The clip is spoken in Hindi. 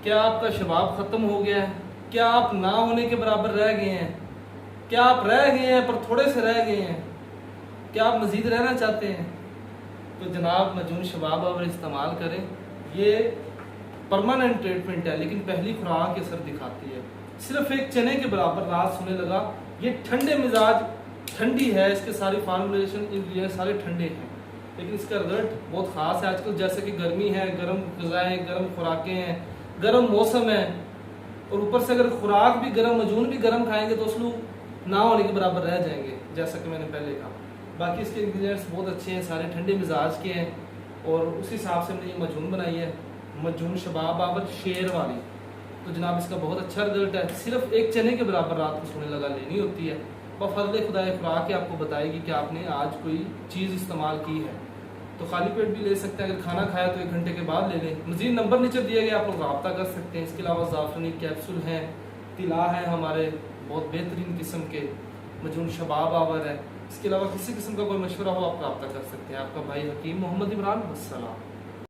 क्या आपका शबाब ख़त्म हो गया है? क्या आप ना होने के बराबर रह गए हैं? क्या आप रह गए हैं पर थोड़े से रह गए हैं? क्या आप मज़ीद रहना चाहते हैं? तो जनाब मजून शबाब आवर इस्तेमाल करें। ये परमानेंट ट्रीटमेंट है, लेकिन पहली खुराक असर दिखाती है। सिर्फ एक चने के बराबर रात सोने लगा। ये ठंडे मिजाज ठंडी है, इसके सारी फार्मूलेशन इंग्रीडियंट सारे ठंडे हैं, लेकिन इसका रिजल्ट बहुत ख़ास है। आजकल जैसे कि गर्मी है, गर्म ग़िज़ाएँ, गर्म खुराकें हैं, गर्म मौसम है, और ऊपर से अगर खुराक भी गर्म, मजून भी गर्म खाएंगे तो उसलू ना होने के बराबर रह जाएंगे, जैसा कि मैंने पहले कहा। बाकी इसके इंग्रीडियंट्स बहुत अच्छे हैं, सारे ठंडे मिजाज के हैं, और उस हिसाब से हमने ये मजून बनाई है, मजून शबाब आवर शेर वाली। तो जनाब इसका बहुत अच्छा रिजल्ट है। सिर्फ एक चने के बराबर रात को सोने लगा लेनी होती है। बफर्द खुदा खुराक आपको बताएगी कि आपने आज कोई चीज़ इस्तेमाल की है। तो खाली पेट भी ले सकते हैं, अगर खाना खाया तो 1 घंटे के बाद ले लें। मज़ीद नंबर नीचे दिए गए, आप लोग रब्ता कर सकते हैं। इसके अलावा ज़ाफ़रानी कैप्सूल हैं, तिला है हमारे बहुत बेहतरीन किस्म के, मजून शबाब आवर है। इसके अलावा किसी किस्म का कोई मशवरा हो आप रब्ता कर सकते हैं। आपका भाई हकीम मोहम्मद इमरान। अस्सलाम।